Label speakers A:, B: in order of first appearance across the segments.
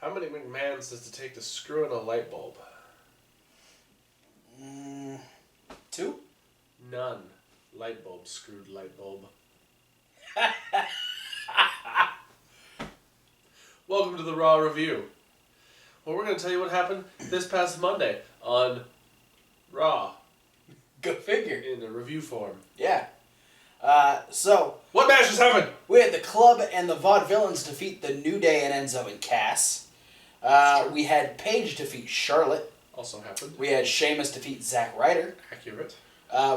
A: How many McMahons does it take to screw in a light bulb?
B: 2?
A: None. Light bulb screwed light bulb. Welcome to the Raw Review. Well, we're going to tell you what happened this past Monday on Raw.
B: Go figure.
A: In a review form.
B: Yeah. So...
A: What matches happened?
B: We had the Club and the Vaudevillains defeat the New Day and Enzo and Cass. We had Paige defeat Charlotte.
A: Also happened.
B: We had Sheamus defeat Zack Ryder.
A: Accurate.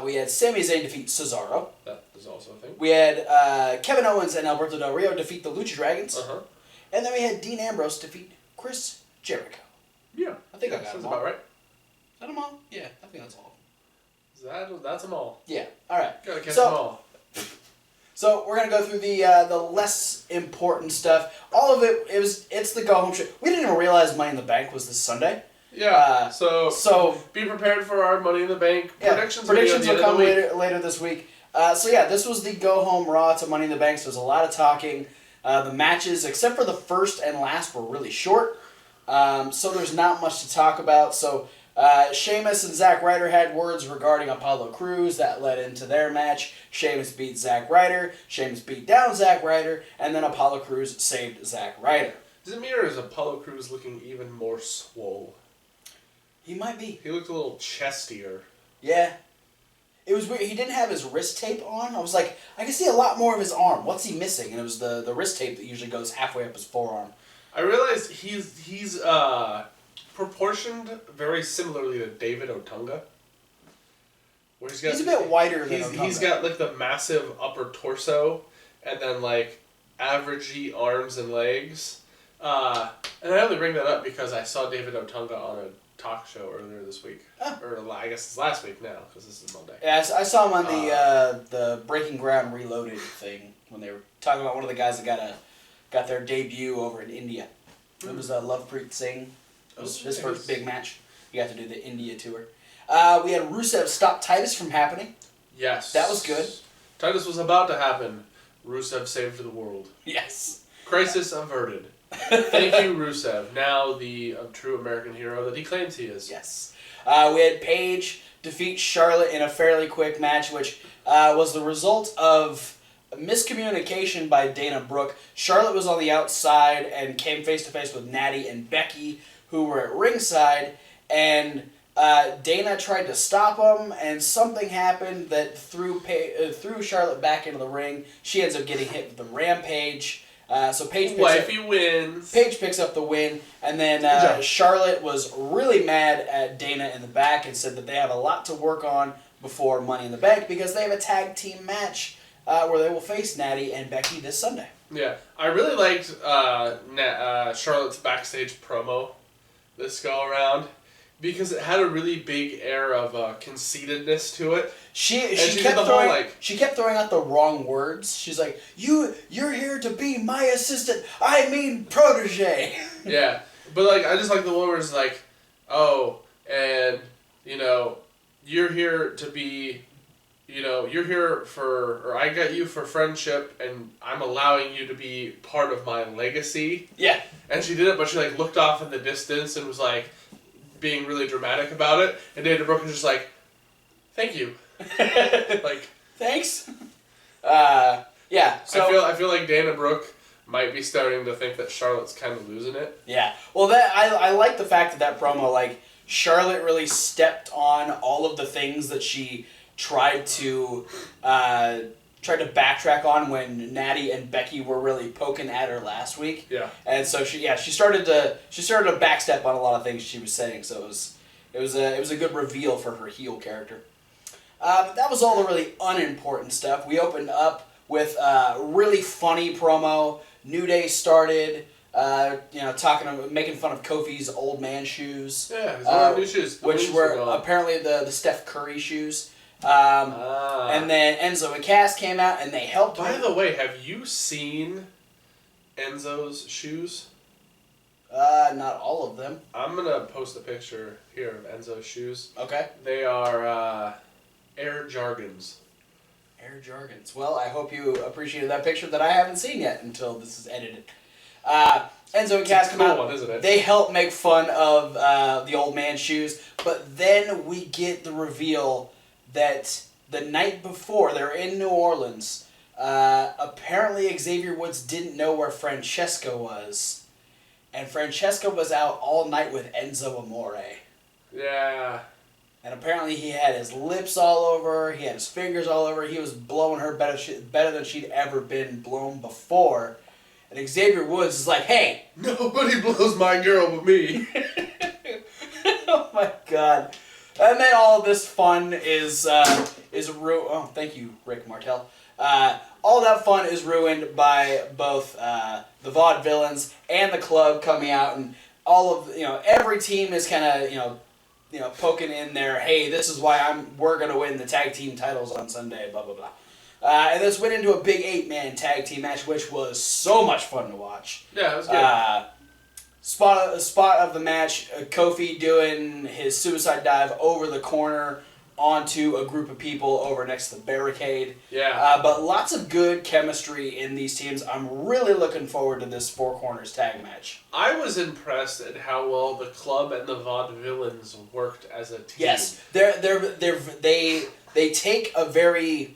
B: We had Sami Zayn defeat Cesaro.
A: That is also a thing.
B: We had Kevin Owens and Alberto Del Rio defeat the Lucha Dragons.
A: Uh-huh.
B: And then we had Dean Ambrose defeat Chris Jericho.
A: Yeah.
B: I think I got
A: sounds
B: them all.
A: about right.
B: Is that them all? Yeah, I think that's all.
A: That's them all.
B: Yeah, alright.
A: Gotta catch them all.
B: So we're gonna go through the less important stuff. All of it's the go home show. We didn't even realize Money in the Bank was this Sunday.
A: Yeah.
B: So
A: be prepared for our Money in the Bank predictions.
B: Predictions will come later this week. This was the go home Raw to Money in the Bank. So there's a lot of talking. The matches, except for the first and last, were really short. So there's not much to talk about. So Sheamus and Zack Ryder had words regarding Apollo Crews that led into their match. Sheamus beat Zack Ryder. Sheamus beat down Zack Ryder, and then Apollo Crews saved Zack Ryder.
A: Does it mean or is Apollo Crews looking even more swole?
B: He might be.
A: He looked a little chestier.
B: Yeah. It was weird. He didn't have his wrist tape on. I was like, I can see a lot more of his arm. What's he missing? And it was the wrist tape that usually goes halfway up his forearm.
A: I realized he's proportioned very similarly to David Otunga. Where he's
B: a bit wider than Otunga.
A: He's got like the massive upper torso and then like averagey arms and legs. And I only bring that up because I saw David Otunga on a talk show earlier this week. Oh. Or I guess it's last week now because this is Monday.
B: Yeah, I saw him on the Breaking Ground Reloaded thing when they were talking about one of the guys that got their debut over in India. It was Lovepreet Singh. It was his first big match. He got to do the India tour. We had Rusev stop Titus from happening.
A: Yes.
B: That was good.
A: Titus was about to happen. Rusev saved the world.
B: Yes.
A: Crisis averted. Thank you, Rusev. Now the true American hero that he claims he is.
B: Yes. We had Paige defeat Charlotte in a fairly quick match, which was the result of miscommunication by Dana Brooke. Charlotte was on the outside and came face-to-face with Natty and Becky, who were at ringside, and Dana tried to stop them, and something happened that threw Charlotte back into the ring. She ends up getting hit with the Rampage. So Paige
A: wins.
B: Paige picks up the win, and then Charlotte was really mad at Dana in the back and said that they have a lot to work on before Money in the Bank because they have a tag team match where they will face Natty and Becky this Sunday.
A: Yeah, I really liked Charlotte's backstage promo this go around because it had a really big air of conceitedness to it. She
B: kept throwing out the wrong words. She's like, you're here to be my assistant. I mean protege.
A: Yeah, but like I just like the one where it's like, oh, and you're here to be, you're here or I got you for friendship, and I'm allowing you to be part of my legacy.
B: Yeah.
A: And she did it, but she like looked off in the distance and was like being really dramatic about it, and Dana Brooke was just like, thank you. Like,
B: thanks. Yeah. So
A: I feel like Dana Brooke might be starting to think that Charlotte's kind of losing it.
B: Yeah. Well, I like the fact that promo, like, Charlotte really stepped on all of the things that she tried to backtrack on when Natty and Becky were really poking at her last week.
A: Yeah.
B: And so she started to backstep on a lot of things she was saying. So it was a good reveal for her heel character. But that was all the really unimportant stuff. We opened up with a really funny promo. New Day started, making fun of Kofi's old man shoes.
A: Yeah, his old new shoes.
B: Which were apparently the Steph Curry shoes. And then Enzo and Cass came out and they helped
A: By the way, have you seen Enzo's shoes?
B: Not all of them.
A: I'm going to post a picture here of Enzo's shoes.
B: Okay.
A: They are Air Jargons.
B: Air Jargons. Well, I hope you appreciated that picture that I haven't seen yet until this is edited. Enzo and Cass come out.
A: One, isn't it?
B: They help make fun of the old man's shoes, but then we get the reveal that the night before, they're in New Orleans. Apparently Xavier Woods didn't know where Francesco was, and Francesco was out all night with Enzo Amore.
A: Yeah.
B: And apparently he had his lips all over, he had his fingers all over, he was blowing her better than she'd ever been blown before. And Xavier Woods is like, hey!
A: Nobody blows my girl but me.
B: Oh my god. And then all of this fun is oh, thank you, Rick Martel. All that fun is ruined by both the Vaudevillains and the club coming out, and all of every team is kind of poking in there. Hey, this is why we're gonna win the tag team titles on Sunday. Blah blah blah. And this went into a big 8-man tag team match, which was so much fun to watch.
A: Yeah, it was good.
B: Spot of the match, Kofi doing his suicide dive over the corner onto a group of people over next to the barricade.
A: Yeah.
B: But lots of good chemistry in these teams. I'm really looking forward to this Four Corners tag match.
A: I was impressed at how well the club and the Vaudevillains worked as a team.
B: Yes, they take a very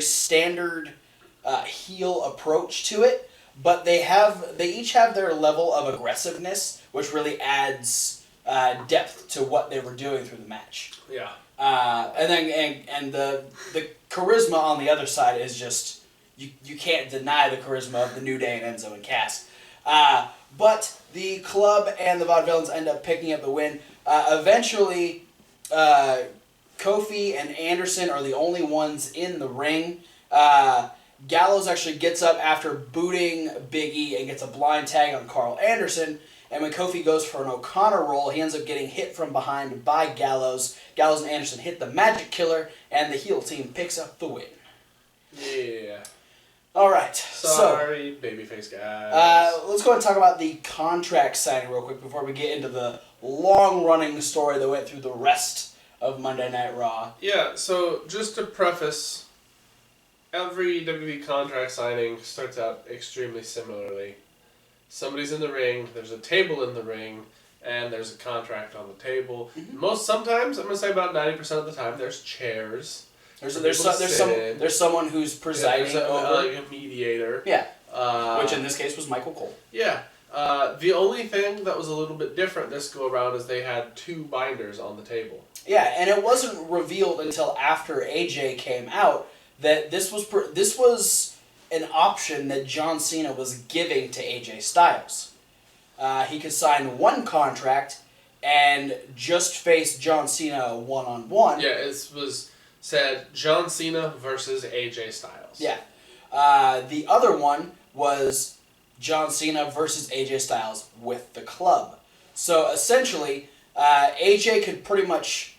B: standard heel approach to it, but they each have their level of aggressiveness, which really adds depth to what they were doing through the match.
A: Yeah.
B: And the charisma on the other side is just you can't deny the charisma of the New Day and Enzo and Cass. But the club and the Vaudevillains end up picking up the win. Eventually, Kofi and Anderson are the only ones in the ring. Gallows actually gets up after booting Big E and gets a blind tag on Carl Anderson. And when Kofi goes for an O'Connor roll, he ends up getting hit from behind by Gallows. Gallows and Anderson hit the Magic Killer, and the heel team picks up the win.
A: Yeah.
B: All right.
A: Sorry, babyface guys.
B: Let's go and talk about the contract signing real quick before we get into the long-running story that went through the rest of Monday Night Raw.
A: Yeah, so just to preface, every WWE contract signing starts out extremely similarly. Somebody's in the ring, there's a table in the ring, and there's a contract on the table. Mm-hmm. Sometimes, I'm going to say about 90% of the time, there's chairs.
B: There's someone who's presiding over.
A: Like a mediator.
B: Yeah. Which in this case was Michael Colt.
A: Yeah. The only thing that was a little bit different this go around is they had 2 binders on the table.
B: Yeah, and it wasn't revealed until after AJ came out that this was an option that John Cena was giving to AJ Styles. He could sign one contract and just face John Cena one-on-one.
A: Yeah, it was said John Cena versus AJ Styles.
B: Yeah. The other one was John Cena versus AJ Styles with the club. So essentially, AJ could pretty much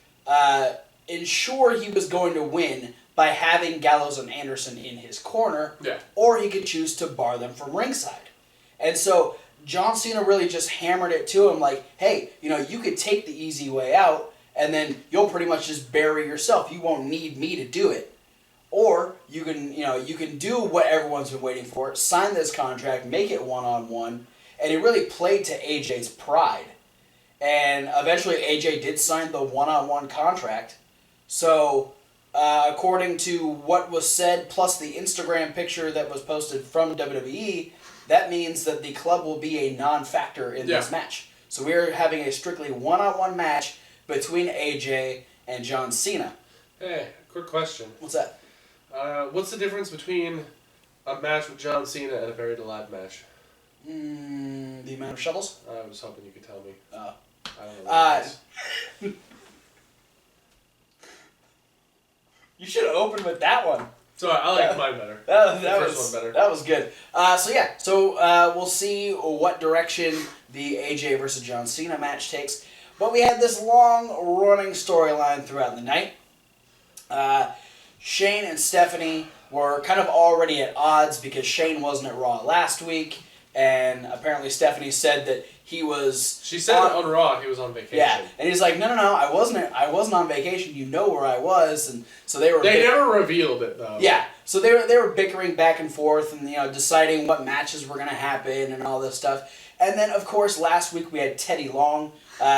B: ensure he was going to win by having Gallows and Anderson in his corner, or he could choose to bar them from ringside. And so John Cena really just hammered it to him like, hey, you could take the easy way out, and then you'll pretty much just bury yourself. You won't need me to do it. Or you can do what everyone's been waiting for, sign this contract, make it one-on-one, and he really played to AJ's pride. And eventually AJ did sign the one-on-one contract. So according to what was said, plus the Instagram picture that was posted from WWE, that means that the club will be a non-factor in this match. So we're having a strictly one-on-one match between AJ and John Cena.
A: Hey, quick question.
B: What's that?
A: What's the difference between a match with John Cena and a Buried Alive match?
B: The amount of shovels?
A: I was hoping you could tell me. I don't know what
B: You should have opened with that one.
A: Sorry, I like mine better.
B: That
A: first
B: was
A: one better.
B: That was good. So we'll see what direction the AJ versus John Cena match takes. But we had this long-running storyline throughout the night. Shane and Stephanie were kind of already at odds because Shane wasn't at Raw last week. and apparently Stephanie said that he was.
A: She said on Raw he was on vacation.
B: Yeah, and he's like, no, I wasn't on vacation. You know where I was, and so they were.
A: They never revealed it though.
B: Yeah, so they were bickering back and forth, and deciding what matches were gonna happen and all this stuff. And then of course last week we had Teddy Long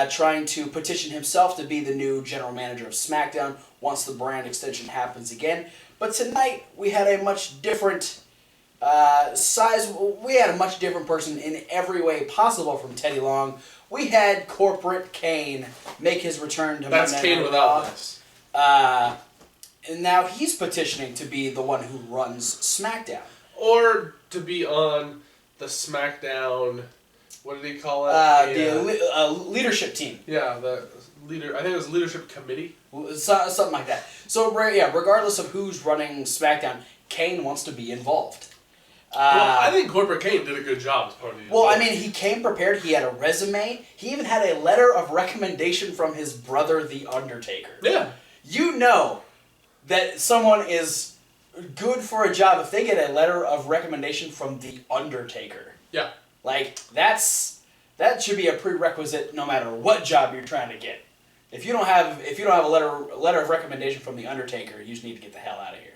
B: trying to petition himself to be the new general manager of SmackDown once the brand extension happens again. But tonight we had a much different. We had a much different person in every way possible from Teddy Long. We had Corporate Kane make his return to
A: That's
B: Monday
A: Kane
B: Night
A: without
B: Raw.
A: this.
B: And now he's petitioning to be the one who runs SmackDown.
A: Or to be on the SmackDown, what did he call it?
B: The leadership team.
A: Yeah, the leader. I think it was leadership committee.
B: Something like that. So, regardless of who's running SmackDown, Kane wants to be involved.
A: Well, I think Corporate Kane did a good job as part of the.
B: Well, I mean, he came prepared. He had a resume. He even had a letter of recommendation from his brother, The Undertaker.
A: Yeah.
B: You know that someone is good for a job if they get a letter of recommendation from The Undertaker.
A: Yeah.
B: Like, that should be a prerequisite no matter what job you're trying to get. If you don't have a letter of recommendation from The Undertaker, you just need to get the hell out of here.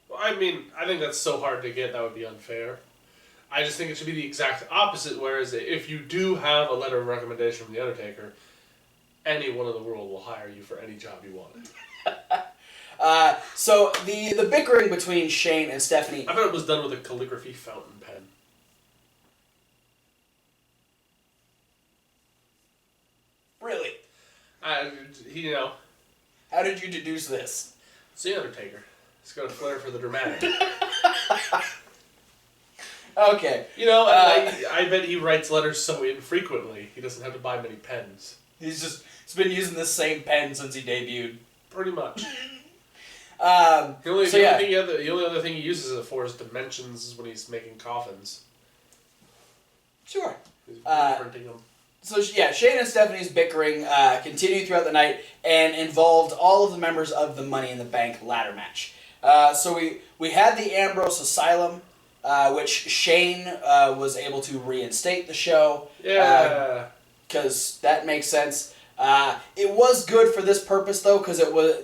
A: Well, I mean, I think that's so hard to get, that would be unfair. I just think it should be the exact opposite, whereas if you do have a letter of recommendation from The Undertaker, anyone in the world will hire you for any job you want.
B: So the bickering between Shane and Stephanie...
A: I bet it was done with a calligraphy fountain pen.
B: Really?
A: How
B: did you deduce this?
A: It's The Undertaker. He's got a flair for the dramatic.
B: Okay.
A: I bet he writes letters so infrequently, he doesn't have to buy many pens.
B: He's been using the same pen since he debuted.
A: Pretty much.
B: The
A: only other thing he uses it for is dimensions when he's making coffins.
B: Sure.
A: He's printing them.
B: So, Shane and Stephanie's bickering continued throughout the night and involved all of the members of the Money in the Bank ladder match. So we had the Ambrose Asylum, which Shane was able to reinstate the show.
A: Yeah.
B: Because that makes sense. It was good for this purpose, though, because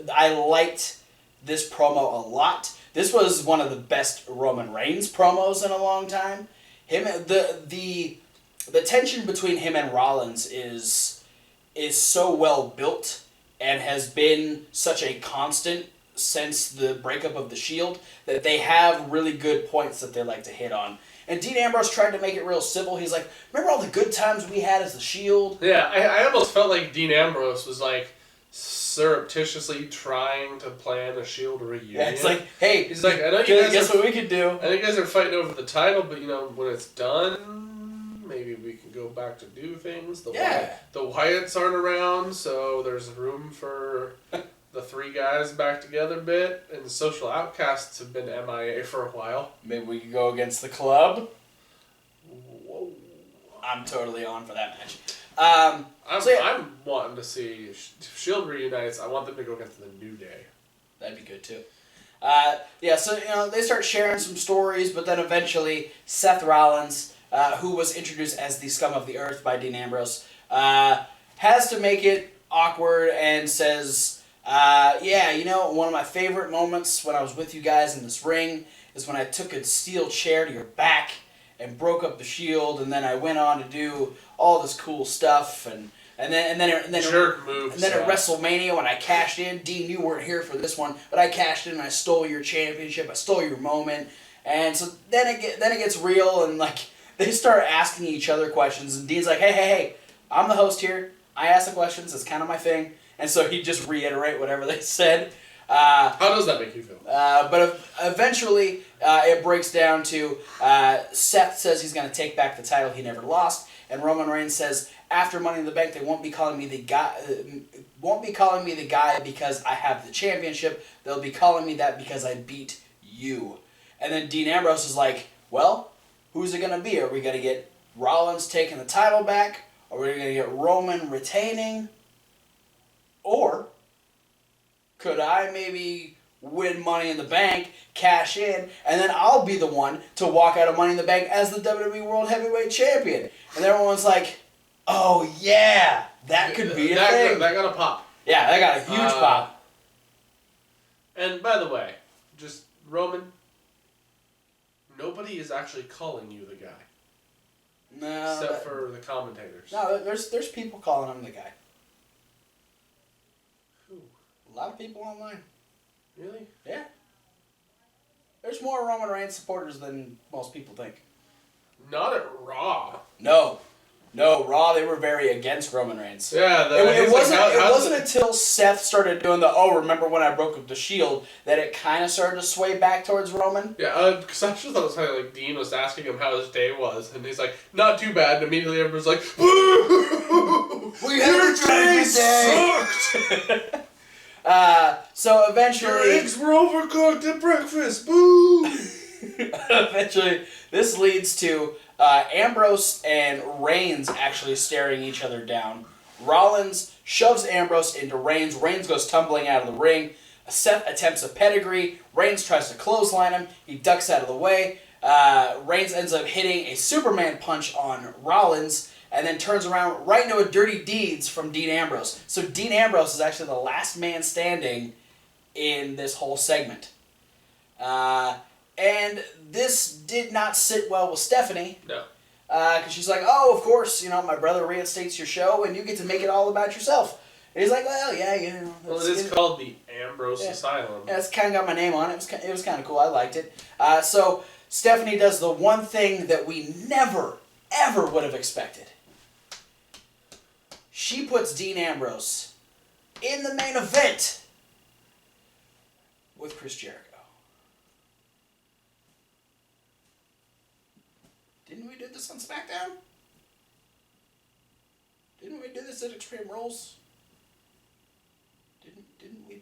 B: I liked this promo a lot. This was one of the best Roman Reigns promos in a long time. The tension between him and Rollins is so well built and has been such a constant since the breakup of the Shield that they have really good points that they like to hit on. And Dean Ambrose tried to make it real civil. He's like, remember all the good times we had as the Shield?
A: Yeah, I almost felt like Dean Ambrose was like surreptitiously trying to plan a Shield reunion.
B: Yeah, it's like, hey,
A: he's like, I know you guys
B: guess what we could do.
A: I know you guys are fighting over the title, but when it's done, maybe we can go back to do things. The Wyatts aren't around, so there's room for the three guys back together a bit, and the Social Outcasts have been MIA for a while.
B: Maybe we could go against the Club.
A: Whoa.
B: I'm totally on for that match.
A: I'm wanting to see if Shield reunites. I want them to go against the New Day.
B: That'd be good too. So they start sharing some stories, but then eventually Seth Rollins, who was introduced as the scum of the earth by Dean Ambrose, has to make it awkward and says, one of my favorite moments when I was with you guys in this ring is when I took a steel chair to your back and broke up the Shield, and then I went on to do all this cool stuff, and then
A: jerk moves.
B: And then at WrestleMania when I cashed in, Dean, you weren't here for this one, but I cashed in and I stole your championship, I stole your moment, and so then it gets real, and like they start asking each other questions, and Dean's like, hey, I'm the host here, I ask the questions, it's kind of my thing, and so he'd just reiterate whatever they said.
A: How does that make you feel?
B: But eventually, it breaks down to Seth says he's going to take back the title he never lost, and Roman Reigns says after Money in the Bank they won't be calling me the guy. Won't be calling me the guy because I have the championship. They'll be calling me that because I beat you. And then Dean Ambrose is like, well, who's it going to be? Are we going to get Rollins taking the title back? Are we going to get Roman retaining? Or could I maybe win Money in the Bank, cash in, and then I'll be the one to walk out of Money in the Bank as the WWE World Heavyweight Champion. And everyone's like, oh yeah, that could be a thing.
A: That got a pop.
B: Yeah, that got a huge pop.
A: And by the way, just Roman, nobody is actually calling you the guy.
B: No.
A: Except for the commentators.
B: No, there's people calling him the guy.
A: Who?
B: A lot of people online.
A: Really?
B: Yeah. There's more Roman Reigns supporters than most people think.
A: Not at Raw.
B: No, Raw, they were very against Roman Reigns.
A: Yeah,
B: it wasn't until Seth started doing remember when I broke up the Shield, that it kind of started to sway back towards Roman.
A: Yeah, because I just thought it was funny, like, Dean was asking him how his day was, and he's like, not too bad, and immediately everyone's like, boo!
B: We had a day
A: sucked!
B: So eventually...
A: Your eggs were overcooked at breakfast, boo!
B: Eventually, this leads to Ambrose and Reigns actually staring each other down. Rollins shoves Ambrose into Reigns. Reigns goes tumbling out of the ring. Seth attempts a pedigree. Reigns tries to clothesline him. He ducks out of the way. Reigns ends up hitting a Superman punch on Rollins and then turns around right into a Dirty Deeds from Dean Ambrose. So Dean Ambrose is actually the last man standing in this whole segment. And this did not sit well with Stephanie.
A: No.
B: Because she's like, oh, of course, my brother reinstates your show and you get to make it all about yourself. And he's like, well, yeah,
A: Well, it is called the Ambrose Asylum.
B: Yeah, it's kind of got my name on it. It was kind of cool. I liked it. So Stephanie does the one thing that we never, ever would have expected. She puts Dean Ambrose in the main event with Chris Jericho. Didn't we do this on SmackDown? Didn't we do this at Extreme Rules? Didn't we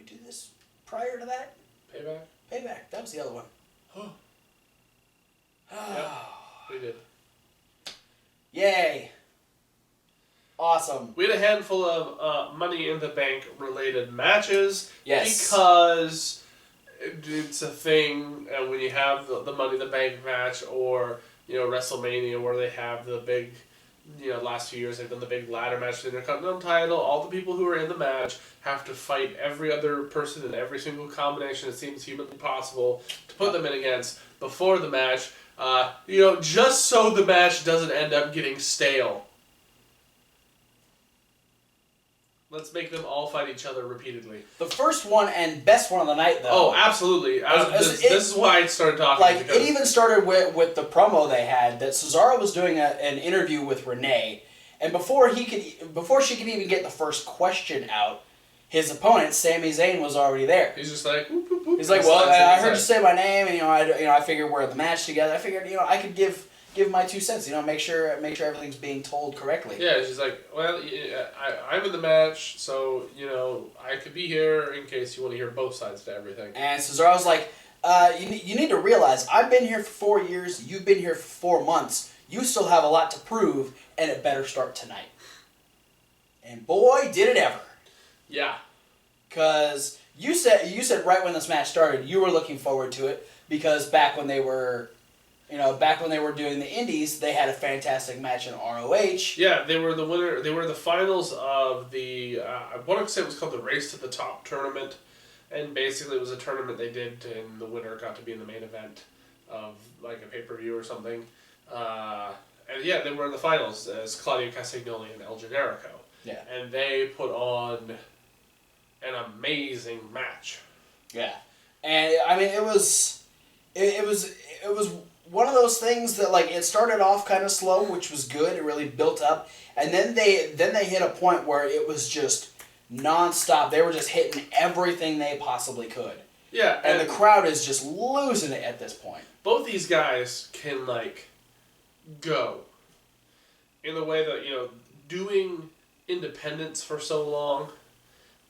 B: do this prior to that? Payback. That was the other one.
A: Yep, we did.
B: Yay. Awesome.
A: We had a handful of Money in the Bank related matches.
B: Yes.
A: Because it's a thing when you have the Money in the Bank match or, WrestleMania where they have the big, last few years they've done the big ladder match for the Intercontinental title. All the people who are in the match have to fight every other person in every single combination that seems humanly possible to put them in against before the match. Just so the match doesn't end up getting stale. Let's make them all fight each other repeatedly.
B: The first one and best one of the night, though.
A: Oh, absolutely. This is why I started talking.
B: It even started with the promo they had that Cesaro was doing an interview with Renee, and before she could even get the first question out, his opponent Sami Zayn was already there.
A: He's just like, whoop, whoop, whoop.
B: He's like, well, I heard you say my name, and I figured we're in the match together. I figured I could give my 2 cents. Make sure everything's being told correctly.
A: Yeah, she's like, well, I'm in the match, so I could be here in case you want to hear both sides to everything.
B: And Cesaro's like, you need to realize I've been here for 4 years. You've been here for 4 months. You still have a lot to prove, and it better start tonight. And boy, did it ever.
A: Yeah.
B: Because you said right when this match started, you were looking forward to it because back when they were doing the Indies, they had a fantastic match in ROH.
A: Yeah, they were the winner. They were the finals of the I want to say it was called the Race to the Top tournament, and basically it was a tournament they did, and the winner got to be in the main event of like a pay-per-view or something. And yeah, they were in the finals as Claudio Castagnoli and El Generico.
B: Yeah.
A: And they put on an amazing match.
B: Yeah. And I mean it was one of those things that it started off kind of slow, which was good. It really built up. And then they hit a point where it was just nonstop. They were just hitting everything they possibly could.
A: Yeah.
B: And the crowd is just losing it at this point.
A: Both these guys can go in the way that doing independence for so long,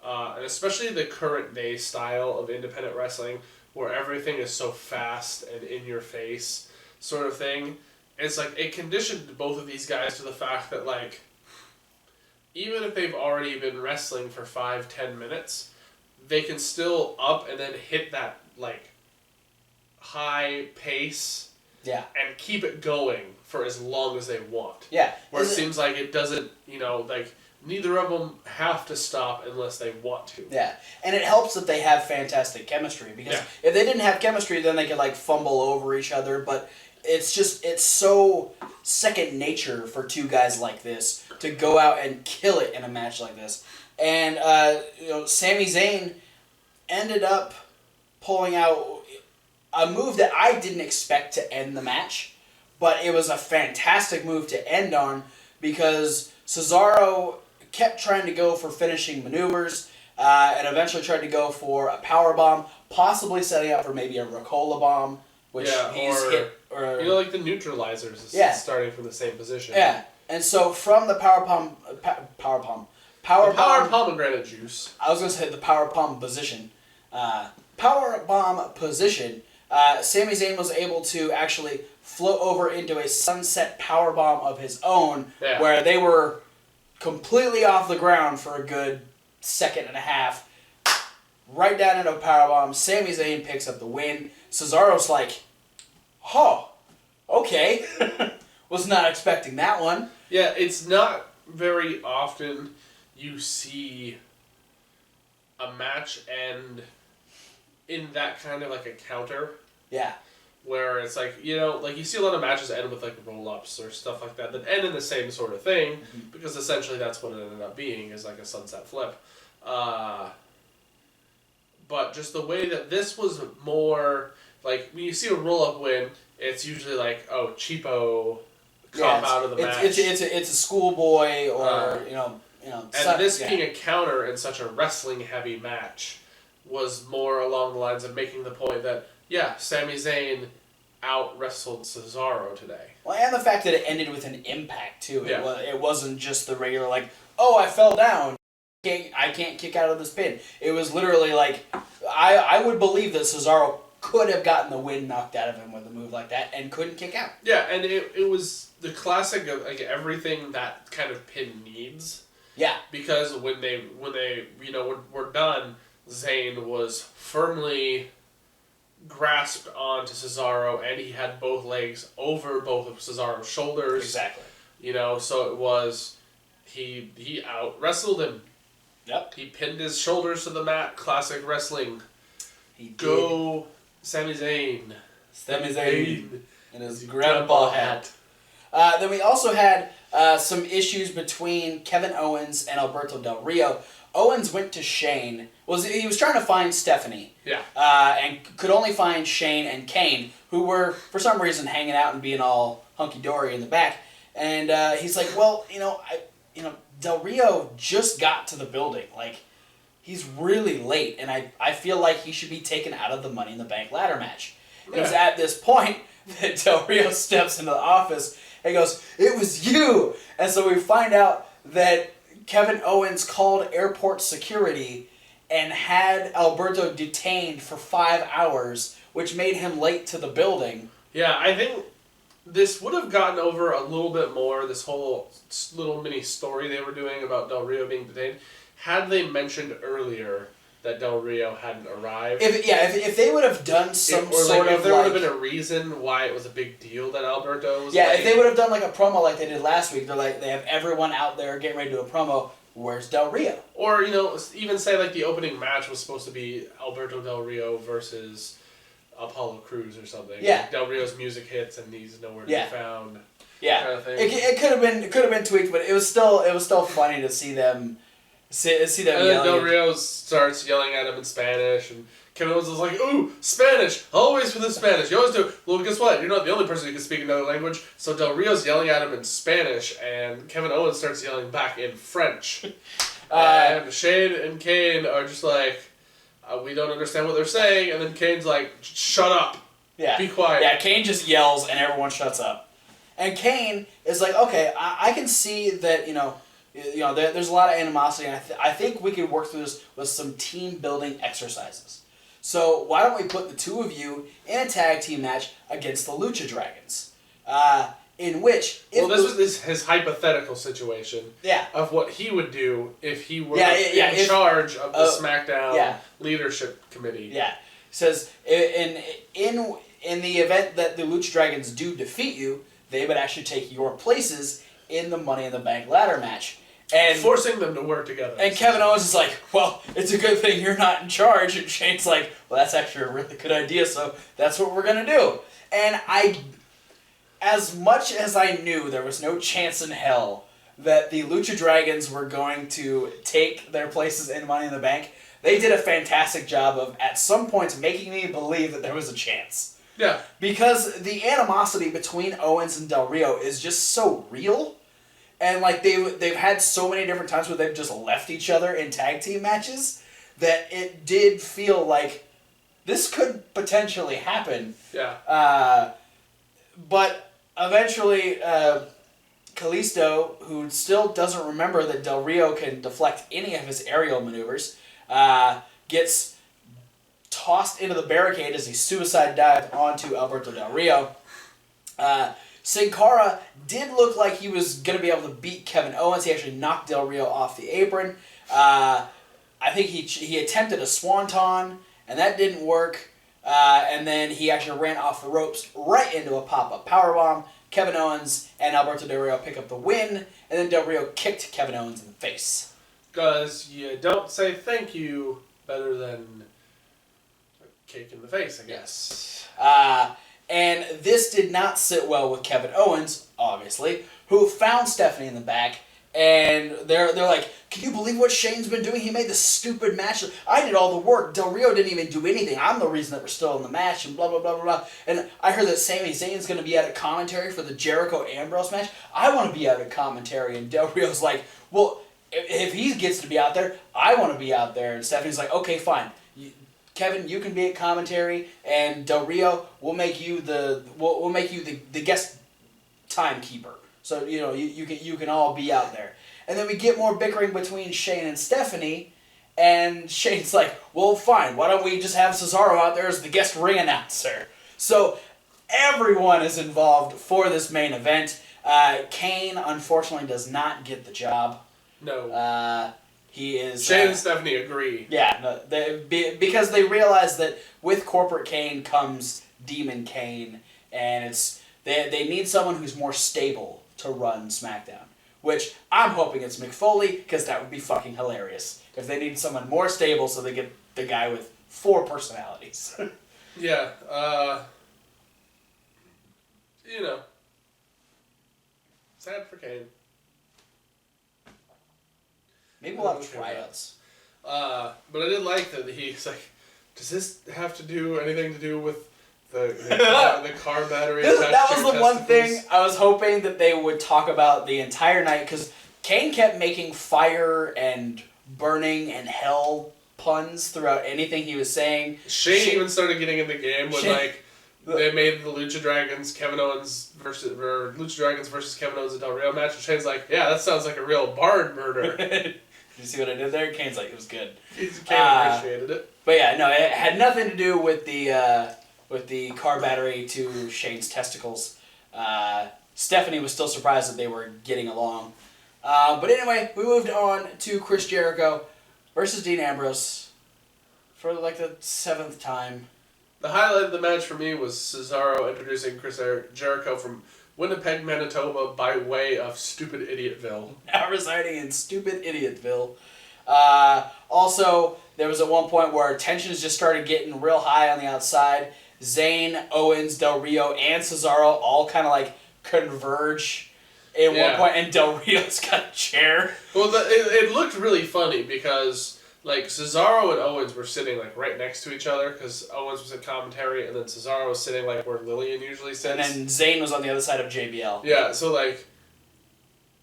A: and especially the current day style of independent wrestling where everything is so fast and in your face sort of thing. It's it conditioned both of these guys to the fact that even if they've already been wrestling for 5-10 minutes, they can still up and then hit that, like, high pace
B: Yeah.
A: and keep it going for as long as they want.
B: Yeah.
A: Where it seems like it doesn't, like, neither of them have to stop unless they want to.
B: Yeah, and it helps that they have fantastic chemistry, because if they didn't have chemistry, then they could, like, fumble over each other, but it's so second nature for two guys like this to go out and kill it in a match like this. And, Sami Zayn ended up pulling out a move that I didn't expect to end the match, but it was a fantastic move to end on, because Cesaro kept trying to go for finishing maneuvers, and eventually tried to go for a power bomb, possibly setting up for maybe a Ricola bomb, which he's hit. Or
A: like the neutralizers, starting from the same position.
B: Yeah, and so from the power bomb,
A: pomegranate juice.
B: I was going to say the power bomb position. Sami Zayn was able to actually float over into a sunset power bomb of his own, where they were completely off the ground for a good second and a half. Right down into a powerbomb. Sami Zayn picks up the win. Cesaro's like, oh, okay. Was not expecting that one.
A: Yeah, it's not very often you see a match end in that kind of like a counter.
B: Yeah.
A: Where it's like, like you see a lot of matches end with like roll-ups or stuff like that end in the same sort of thing, because essentially that's what it ended up being, is like a sunset flip. But just the way that this was more, like, when you see a roll-up win, it's usually like, oh, cheapo, out of the match.
B: It's a schoolboy or,
A: And this being a counter in such a wrestling-heavy match was more along the lines of making the point that, yeah, Sami Zayn out-wrestled Cesaro today.
B: Well, and the fact that it ended with an impact, too.
A: Yeah.
B: It wasn't just the regular, like, oh, I fell down. I can't kick out of this pin. It was literally like, I would believe that Cesaro could have gotten the wind knocked out of him with a move like that and couldn't kick out.
A: Yeah, and it was the classic of like everything that kind of pin needs.
B: Yeah.
A: Because when they were done, Zayn was firmly grasped onto Cesaro, and he had both legs over both of Cesaro's shoulders.
B: Exactly.
A: So it was he out wrestled him.
B: Yep.
A: He pinned his shoulders to the mat. Classic wrestling.
B: He did.
A: Go Sami Zayn.
B: Sami Zayn in his grandpa hat. Then we also had some issues between Kevin Owens and Alberto Del Rio. Owens went to Shane. He was trying to find Stephanie.
A: Yeah.
B: And could only find Shane and Kane, who were, for some reason, hanging out and being all hunky-dory in the back. And he's like, well, Del Rio just got to the building. Like, he's really late, and I feel like he should be taken out of the Money in the Bank ladder match. Yeah. It was at this point that Del Rio steps into the office and goes, "It was you!" And so we find out that Kevin Owens called airport security and had Alberto detained for 5 hours, which made him late to the building.
A: Yeah, I think this would have gotten over a little bit more, this whole little mini story they were doing about Del Rio being detained, had they mentioned earlier that Del Rio hadn't arrived.
B: If they would have done if
A: there would have been a reason why it was a big deal that Alberto was late.
B: If they would have done like a promo like they did last week, they're like, they have everyone out there getting ready to do a promo, where's Del Rio?
A: Or, even say like the opening match was supposed to be Alberto Del Rio versus Apollo Crews or something.
B: Yeah.
A: Like Del Rio's music hits and he's nowhere to be found.
B: Yeah.
A: Kind of thing.
B: It could have been tweaked, but it was still funny to see them
A: and then Del Rio starts yelling at him in Spanish, and Kevin Owens is like, "Ooh, Spanish! Always for the Spanish. You always do." Well, guess what? You're not the only person who can speak another language. So Del Rio's yelling at him in Spanish, and Kevin Owens starts yelling back in French. And Shane and Kane are just like, we don't understand what they're saying, and then Kane's like, "Shut up.
B: Yeah.
A: Be quiet."
B: Yeah, Kane just yells, and everyone shuts up. And Kane is like, okay, I can see that, there's a lot of animosity, and I think we could work through this with some team-building exercises. So why don't we put the two of you in a tag team match against the Lucha Dragons? in which...
A: this was his hypothetical situation.
B: Yeah.
A: Of what he would do if he were
B: in
A: charge of the SmackDown leadership committee.
B: Yeah. It says, in the event that the Lucha Dragons do defeat you, they would actually take your places in the Money in the Bank ladder match. And
A: forcing them to work together.
B: And Kevin Owens is like, well, it's a good thing you're not in charge. And Shane's like, well, that's actually a really good idea, so that's what we're going to do. And as much as I knew there was no chance in hell that the Lucha Dragons were going to take their places in Money in the Bank, they did a fantastic job of, at some points, making me believe that there was a chance.
A: Yeah.
B: Because the animosity between Owens and Del Rio is just so real. And like they've had so many different times where they've just left each other in tag team matches that it did feel like this could potentially happen.
A: Yeah.
B: But eventually, Kalisto, who still doesn't remember that Del Rio can deflect any of his aerial maneuvers, gets tossed into the barricade as he suicide dived onto Alberto Del Rio. Sin Cara did look like he was going to be able to beat Kevin Owens. He actually knocked Del Rio off the apron. I think he attempted a swanton, and that didn't work. And then he actually ran off the ropes right into a pop-up powerbomb. Kevin Owens and Alberto Del Rio pick up the win, and then Del Rio kicked Kevin Owens in the face.
A: Because you don't say thank you better than a kick in the face, I guess.
B: And this did not sit well with Kevin Owens, obviously, who found Stephanie in the back, and they're like, can you believe what Shane's been doing? He made this stupid match. I did all the work. Del Rio didn't even do anything. I'm the reason that we're still in the match, and blah, blah, blah, blah, blah. And I heard that Sami Zayn's going to be out at commentary for the Jericho-Ambrose match. I want to be out at commentary. And Del Rio's like, well, if he gets to be out there, I want to be out there. And Stephanie's like, okay, fine. Kevin, you can be at commentary, and Del Rio, we'll make you the guest timekeeper. So you can all be out there. And then we get more bickering between Shane and Stephanie, and Shane's like, well, fine. Why don't we just have Cesaro out there as the guest ring announcer? So everyone is involved for this main event. Kane unfortunately does not get the job.
A: No.
B: He is.
A: Shane and Stephanie agree.
B: Yeah, no, because they realize that with Corporate Kane comes Demon Kane, and they need someone who's more stable to run SmackDown. Which I'm hoping it's Mick Foley, because that would be fucking hilarious if they need someone more stable, so they get the guy with 4 personalities.
A: Yeah. Sad for Kane.
B: Maybe we'll have tryouts.
A: But I did like that he's like, does this have to do anything to do with the car battery?
B: That was the one thing I was hoping that they would talk about the entire night, because Kane kept making fire and burning and hell puns throughout anything he was saying.
A: Shane even started getting in the game when they made the Lucha Dragons versus Kevin Owens and Del Rio match. And Shane's like, yeah, that sounds like a real barn murder.
B: Did you see what I did there? Kane's like, it was good.
A: Kane appreciated it.
B: But yeah, no, it had nothing to do with the car battery to Shane's testicles. Stephanie was still surprised that they were getting along. But anyway, we moved on to Chris Jericho versus Dean Ambrose for like the 7th time.
A: The highlight of the match for me was Cesaro introducing Chris Jericho from Winnipeg, Manitoba by way of Stupid Idiotville.
B: Now residing in Stupid Idiotville. Also, there was at one point where tensions just started getting real high on the outside. Zayn, Owens, Del Rio, and Cesaro all kind of like converge at one point, and Del Rio's got a chair.
A: Well, it looked really funny because like Cesaro and Owens were sitting like right next to each other because Owens was at commentary, and then Cesaro was sitting like where Lillian usually sits.
B: And then Zayn was on the other side of JBL.
A: Yeah, so like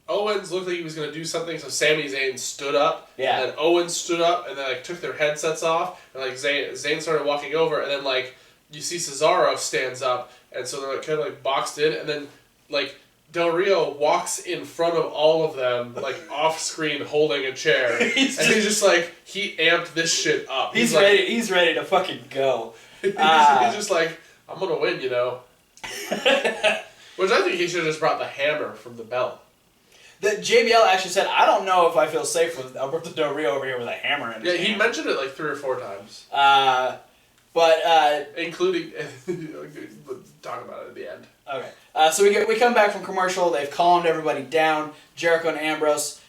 A: Owens looked like he was gonna do something, so Sami Zayn stood up.
B: Yeah.
A: And then Owens stood up, and then like took their headsets off, and like Zayn started walking over, and then like you see Cesaro stands up, and so they're like kind of like boxed in, and then like Del Rio walks in front of all of them, like off screen, holding a chair, he's just like he amped this shit up.
B: He's ready. Like, he's ready to fucking go.
A: He's just like, I'm gonna win, Which I think he should have just brought the hammer from the belt.
B: The JBL actually said, I don't know if I feel safe with Alberto Del Rio over here with a hammer in his hand.
A: He mentioned it like 3 or 4 times. Including... talk about it at the end.
B: Okay. So we come back from commercial. They've calmed everybody down. Jericho and Ambrose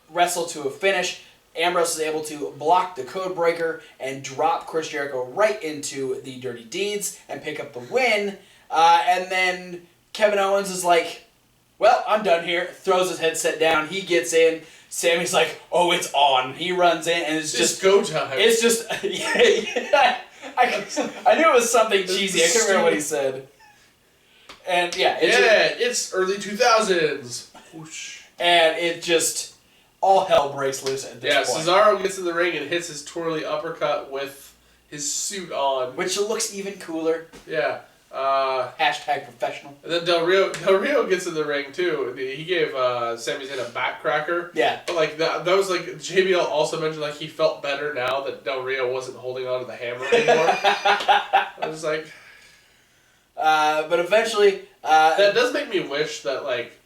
B: wrestle to a finish. Ambrose is able to block the code breaker and drop Chris Jericho right into the Dirty Deeds and pick up the win. And then Kevin Owens is like, well, I'm done here. Throws his headset down. He gets in. Sammy's like, oh, it's on. He runs in, and it's just
A: go time.
B: It's just, yeah. I knew it was something cheesy. I couldn't remember what he said. And yeah,
A: it's early 2000s. Whoosh.
B: And it just all hell breaks loose at this point.
A: Yeah, Cesaro gets in the ring and hits his twirly uppercut with his suit on,
B: which looks even cooler.
A: Yeah.
B: Hashtag professional.
A: And then Del Rio gets in the ring too. He gave Sami Zayn a backcracker.
B: Yeah.
A: But like that was like JBL also mentioned like he felt better now that Del Rio wasn't holding on to the hammer anymore. I was like,
B: but eventually,
A: that does make me wish that like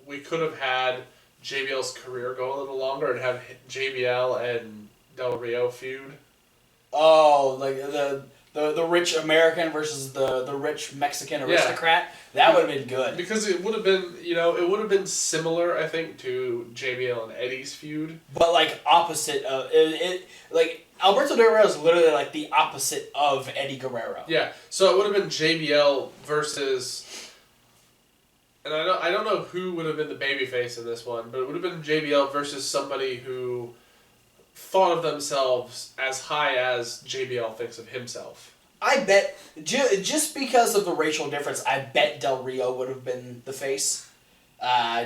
A: we could have had JBL's career go a little longer and have JBL and Del Rio feud.
B: Oh, like the rich American versus the rich Mexican aristocrat. Yeah. That would have been good.
A: Because it would have been, it would have been similar, I think, to JBL and Eddie's feud.
B: But like opposite of it like Alberto Del Rio is literally like the opposite of Eddie Guerrero.
A: Yeah. So it would have been JBL versus, and I don't know who would have been the babyface in this one, but it would have been JBL versus somebody who thought of themselves as high as JBL thinks of himself.
B: I bet, just because of the racial difference, I bet Del Rio would have been the face.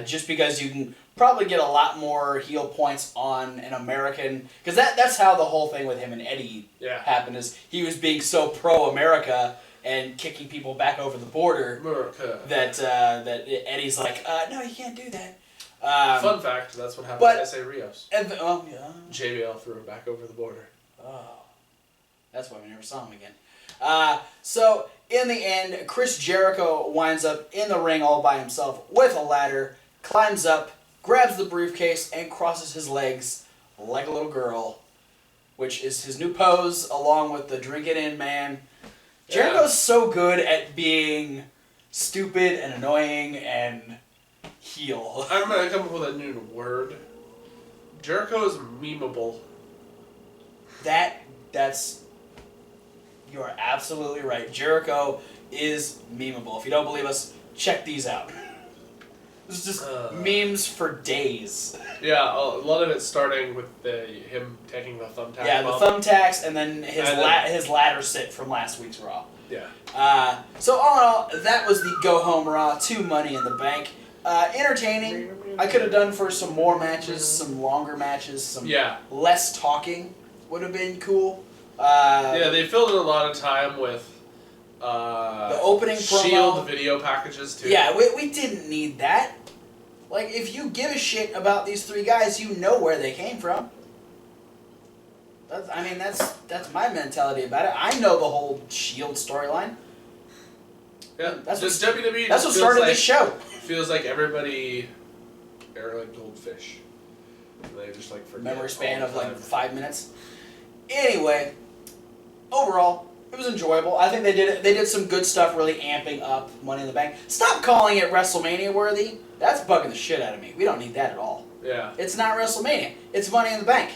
B: Just because you can probably get a lot more heel points on an American. Because that's how the whole thing with him and Eddie happened, is he was being so pro-America and kicking people back over the border that Eddie's like, no, you can't do that.
A: Fun fact, that's what happened to S.A. Rios. JBL threw him back over the border.
B: Oh. That's why we never saw him again. So, in the end, Chris Jericho winds up in the ring all by himself with a ladder, climbs up, grabs the briefcase, and crosses his legs like a little girl, which is his new pose, along with the drink it in man. Jericho's so good at being stupid and annoying and heel.
A: I'm going to come up with a new word. Jericho is memeable.
B: That's... You are absolutely right. Jericho is memeable. If you don't believe us, check these out. This is just memes for days.
A: Yeah, a lot of it starting with him taking the thumbtack.
B: Yeah, the thumbtacks, and then his ladder sit from last week's Raw.
A: Yeah.
B: So all in all, that was the Go Home Raw 2 Money in the Bank. Entertaining. I could have done for some more matches, some longer matches, some less talking would have been cool.
A: They filled in a lot of time with
B: the opening promo.
A: Shield video packages too.
B: Yeah, we didn't need that. Like, if you give a shit about these 3 guys, you know where they came from. That's my mentality about it. I know the whole Shield storyline.
A: Yeah,
B: that's
A: just
B: what,
A: WWE.
B: That's what started this show.
A: Feels like everybody are like goldfish. They just like forget.
B: Memory span of like 5 minutes. Anyway, overall, it was enjoyable. I think they did some good stuff, really amping up Money in the Bank. Stop calling it WrestleMania worthy. That's bugging the shit out of me. We don't need that at all.
A: Yeah.
B: It's not WrestleMania. It's Money in the Bank.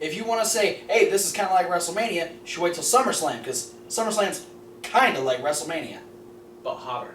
B: If you want to say, hey, this is kind of like WrestleMania, you should wait till SummerSlam, because SummerSlam's kind of like WrestleMania.
A: But hotter.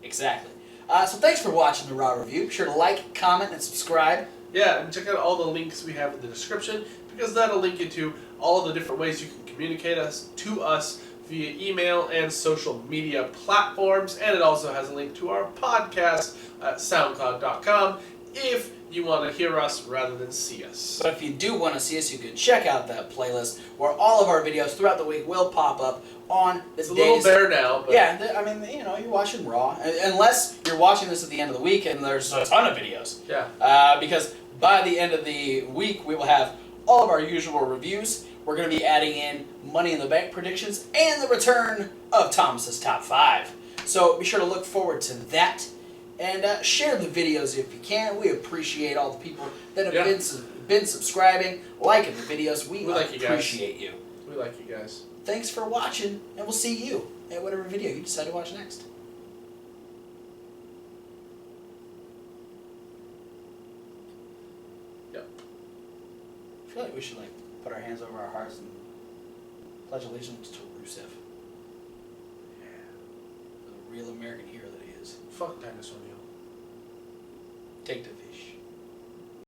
B: Exactly. So thanks for watching the Raw Review. Be sure to like, comment, and subscribe.
A: Yeah, and check out all the links we have in the description, because that'll link you to all the different ways you can communicate to us via email and social media platforms, and it also has a link to our podcast at soundcloud.com if you want to hear us rather than see us.
B: But if you do want to see us, you can check out that playlist where all of our videos throughout the week will pop up on the
A: It's a little bare now. But
B: yeah, you're watching Raw. Unless you're watching this at the end of the week and there's a ton of videos.
A: Yeah.
B: Because by the end of the week, we will have all of our usual reviews. We're going to be adding in Money in the Bank predictions and the return of Thomas's Top 5. So be sure to look forward to that. And share the videos if you can. We appreciate all the people that have been subscribing, liking the videos. We like appreciate you.
A: We like you guys.
B: Thanks for watching, and we'll see you at whatever video you decide to watch next.
A: Yep.
B: I feel like we should put our hands over our hearts and pledge allegiance to Rusev. Yeah. The real American hero that he is.
A: Fuck Dinosaur Neil.
B: Take the fish.